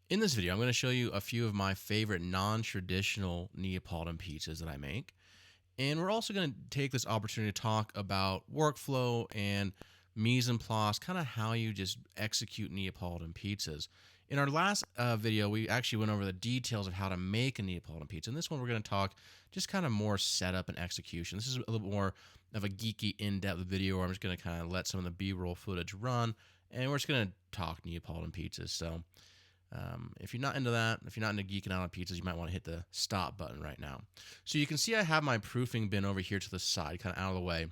In this video, I'm going to show you a few of my favorite non-traditional Neapolitan pizzas that I make. And we're also going to take this opportunity to talk about workflow and mise en place, kind of how you just execute Neapolitan pizzas. In our last video, we actually went over the details of how to make a Neapolitan pizza. In this one, we're going to talk just kind of more setup and execution. This is a little bit more of a geeky, in-depth video where I'm just going to kind of let some of the B-roll footage run, and we're just going to talk Neapolitan pizzas. So if you're not into that, if you're not into geeking out on pizzas, you might want to hit the stop button right now. So you can see I have my proofing bin over here to the side, kind of out of the way,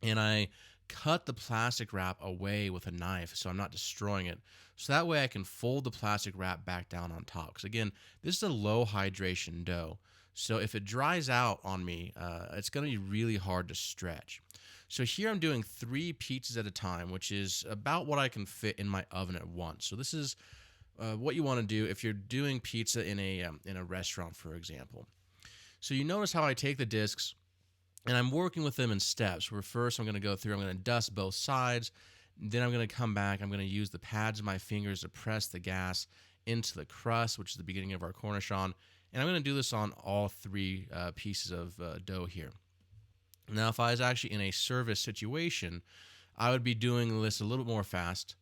and I cut the plastic wrap away with a knife so I'm not destroying it. So that way I can fold the plastic wrap back down on top. Because again, this is a low hydration dough. So if it dries out on me, it's going to be really hard to stretch. So here I'm doing 3 pizzas at a time, which is about what I can fit in my oven at once. So this is what you want to do if you're doing pizza in a restaurant, for example. So you notice how I take the discs and I'm working with them in steps. Where first I'm going to go through, I'm going to dust both sides. Then I'm going to come back. I'm going to use the pads of my fingers to press the gas into the crust, which is the beginning of our cornichon. And I'm going to do this on all 3 pieces of dough here. Now, if I was actually in a service situation, I would be doing this a little bit more fast.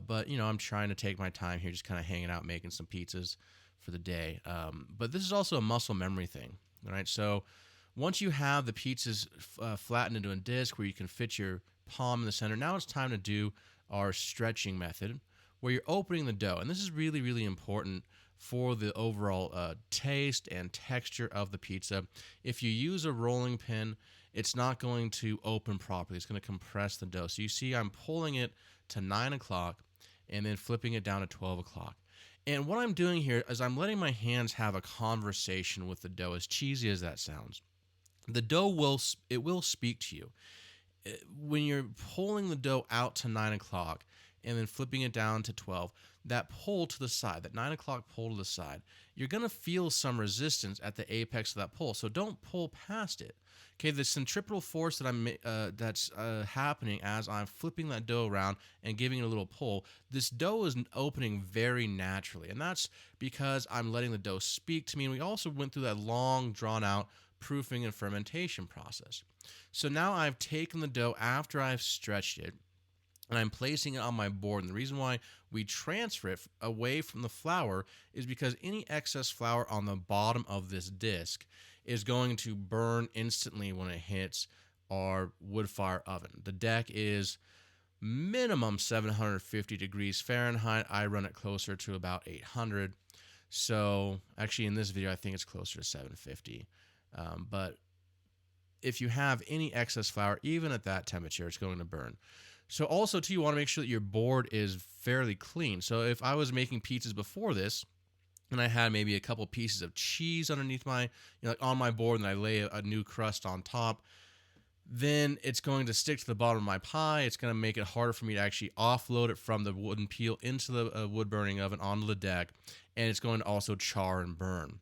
But, I'm trying to take my time here, just kind of hanging out, making some pizzas for the day. But this is also a muscle memory thing, all right? So once you have the pizzas flattened into a disc where you can fit your palm in the center, now it's time to do our stretching method where you're opening the dough. And this is really, really important for the overall taste and texture of the pizza. If you use a rolling pin, it's not going to open properly. It's going to compress the dough. So you see I'm pulling it to 9 o'clock and then flipping it down to 12 o'clock. And what I'm doing here is I'm letting my hands have a conversation with the dough, as cheesy as that sounds. The dough will speak to you. When you're pulling the dough out to 9 o'clock and then flipping it down to 12, that pull to the side, that 9 o'clock pull to the side, you're going to feel some resistance at the apex of that pull. So don't pull past it. Okay, the centripetal force that's happening as I'm flipping that dough around and giving it a little pull, this dough is opening very naturally. And that's because I'm letting the dough speak to me. And we also went through that long, drawn-out proofing and fermentation process. So now I've taken the dough after I've stretched it, and I'm placing it on my board. And the reason why we transfer it away from the flour is because any excess flour on the bottom of this disc is going to burn instantly when it hits our wood fire oven. The deck is minimum 750 degrees Fahrenheit. I run it closer to about 800. So actually in this video, I think it's closer to 750. But if you have any excess flour, even at that temperature, it's going to burn. So also, too, you want to make sure that your board is fairly clean. So if I was making pizzas before this, and I had maybe a couple pieces of cheese underneath my, like on my board, and I lay a new crust on top, then it's going to stick to the bottom of my pie. It's going to make it harder for me to actually offload it from the wooden peel into the wood burning oven onto the deck, and it's going to also char and burn.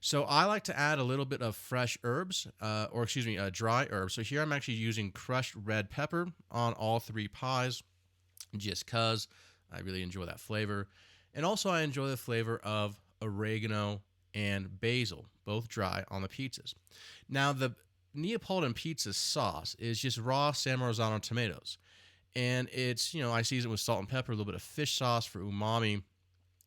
So I like to add a little bit of fresh herbs, dry herbs. So here I'm actually using crushed red pepper on all 3 pies, just because I really enjoy that flavor. And also I enjoy the flavor of oregano and basil, both dry, on the pizzas. Now the Neapolitan pizza sauce is just raw San Marzano tomatoes. And it's, I season it with salt and pepper, a little bit of fish sauce for umami.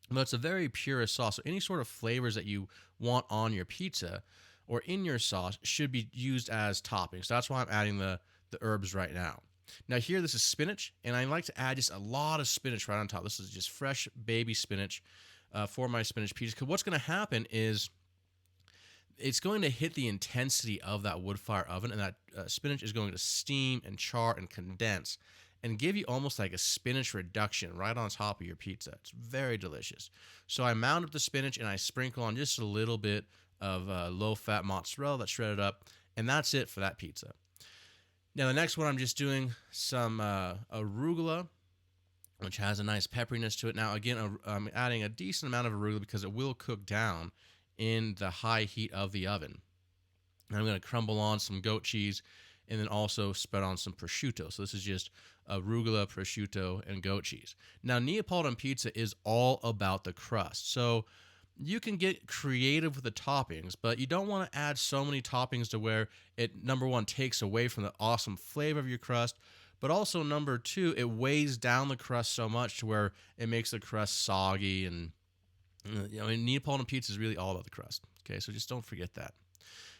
But it's a very purist sauce. So any sort of flavors that you want on your pizza or in your sauce should be used as toppings. So that's why I'm adding the herbs right now. Now here, this is spinach, and I like to add just a lot of spinach right on top. This is just fresh baby spinach for my spinach pizza. Because what's going to happen is it's going to hit the intensity of that wood fire oven, and that spinach is going to steam and char and condense and give you almost like a spinach reduction right on top of your pizza. It's very delicious. So I mount up the spinach and I sprinkle on just a little bit of low-fat mozzarella that's shredded up, and that's it for that pizza. Now the next one, I'm just doing some arugula, which has a nice pepperiness to it. Now again, I'm adding a decent amount of arugula because it will cook down in the high heat of the oven. And I'm going to crumble on some goat cheese and then also spread on some prosciutto. So this is just arugula, prosciutto, and goat cheese. Now, Neapolitan pizza is all about the crust. So you can get creative with the toppings, but you don't want to add so many toppings to where it, number one, takes away from the awesome flavor of your crust, but also, number two, it weighs down the crust so much to where it makes the crust soggy. And Neapolitan pizza is really all about the crust. Okay, so just don't forget that.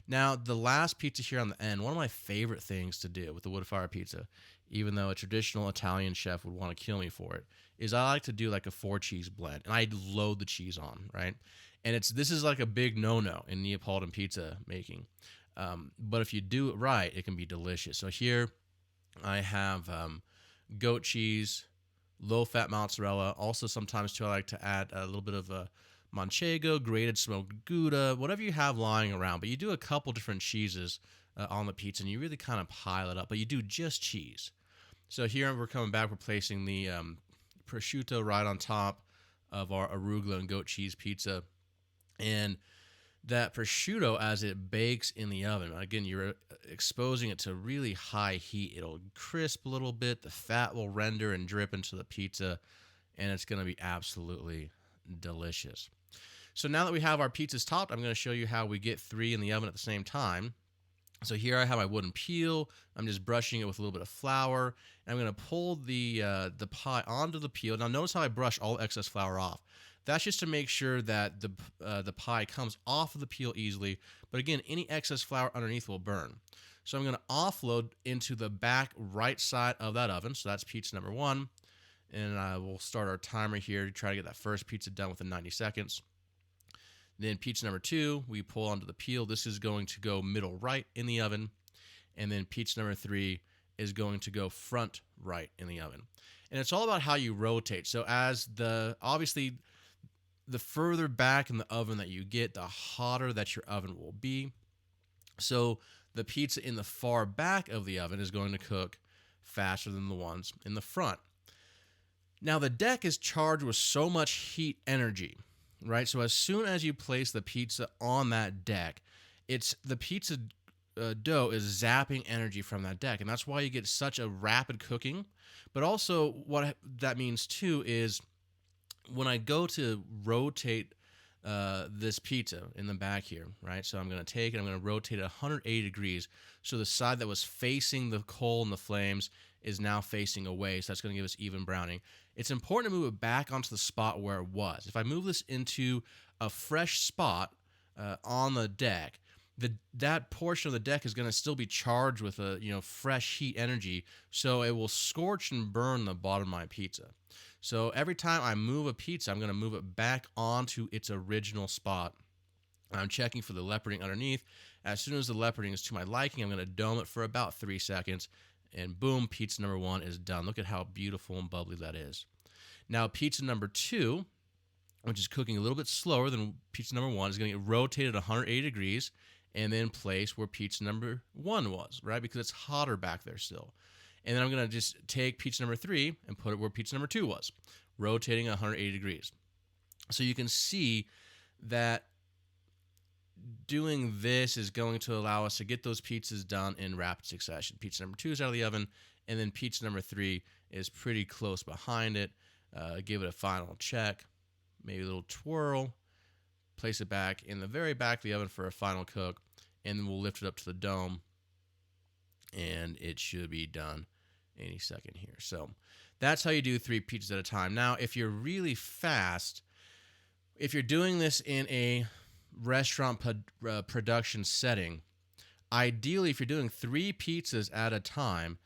Now, the last pizza here on the end, one of my favorite things to do with the wood fire pizza, even though a traditional Italian chef would want to kill me for it, is I like to do like a 4-cheese blend, and I load the cheese on, right? And this is like a big no-no in Neapolitan pizza making. But if you do it right, it can be delicious. So here I have goat cheese, low-fat mozzarella. Also, sometimes too, I like to add a little bit of manchego, grated smoked Gouda, whatever you have lying around. But you do a couple different cheeses on the pizza, and you really kind of pile it up. But you do just cheese. So here we're coming back, we're placing the prosciutto right on top of our arugula and goat cheese pizza. And that prosciutto, as it bakes in the oven, again, you're exposing it to really high heat. It'll crisp a little bit. The fat will render and drip into the pizza, and it's going to be absolutely delicious. So now that we have our pizzas topped, I'm going to show you how we get 3 in the oven at the same time. So here I have my wooden peel. I'm just brushing it with a little bit of flour. And I'm going to pull the pie onto the peel. Now notice how I brush all excess flour off. That's just to make sure that the pie comes off of the peel easily. But again, any excess flour underneath will burn. So I'm going to offload into the back right side of that oven. So that's pizza number 1. And we'll start our timer here to try to get that first pizza done within 90 seconds. Then pizza number 2, we pull onto the peel. This is going to go middle right in the oven. And then pizza number 3 is going to go front right in the oven. And it's all about how you rotate. So obviously, the further back in the oven that you get, the hotter that your oven will be. So the pizza in the far back of the oven is going to cook faster than the ones in the front. Now, the deck is charged with so much heat energy, right? So as soon as you place the pizza on that deck, the pizza dough is zapping energy from that deck, and that's why you get such a rapid cooking. But also what that means too is when I go to rotate this pizza in the back here, right? So I'm going to take it, I'm going to rotate it 180 degrees. So the side that was facing the coal and the flames is now facing away. So that's going to give us even browning. It's important to move it back onto the spot where it was. If I move this into a fresh spot on the deck, that portion of the deck is going to still be charged with fresh heat energy, so it will scorch and burn the bottom of my pizza. So every time I move a pizza, I'm going to move it back onto its original spot. I'm checking for the leoparding underneath. As soon as the leoparding is to my liking, I'm going to dome it for about 3 seconds, and boom, pizza number 1 is done. Look at how beautiful and bubbly that is. Now, pizza number 2, which is cooking a little bit slower than pizza number 1, is going to get rotated 180 degrees and then placed where pizza number 1 was, right? Because it's hotter back there still. And then I'm going to just take pizza number 3 and put it where pizza number 2 was, rotating 180 degrees. So you can see that doing this is going to allow us to get those pizzas done in rapid succession. Pizza number 2 is out of the oven, and then pizza number 3 is pretty close behind it. Give it a final check, maybe a little twirl, place it back in the very back of the oven for a final cook, and then we'll lift it up to the dome, and it should be done any second here. So that's how you do 3 pizzas at a time. Now, if you're really fast, if you're doing this in a restaurant production setting, ideally, if you're doing 3 pizzas at a time,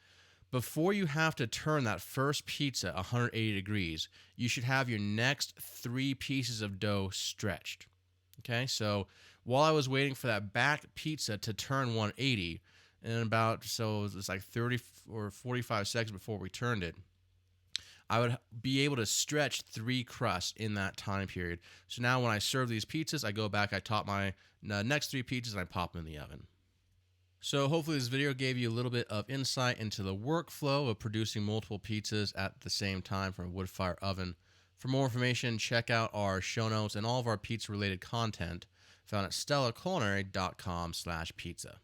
before you have to turn that first pizza 180 degrees, you should have your next 3 pieces of dough stretched. Okay, so while I was waiting for that back pizza to turn 180, and so it's like 30 or 45 seconds before we turned it, I would be able to stretch 3 crusts in that time period. So now when I serve these pizzas, I go back, I top my next 3 pizzas, and I pop them in the oven. So hopefully this video gave you a little bit of insight into the workflow of producing multiple pizzas at the same time from a wood fire oven. For more information, check out our show notes and all of our pizza-related content found at stellaculinary.com/pizza.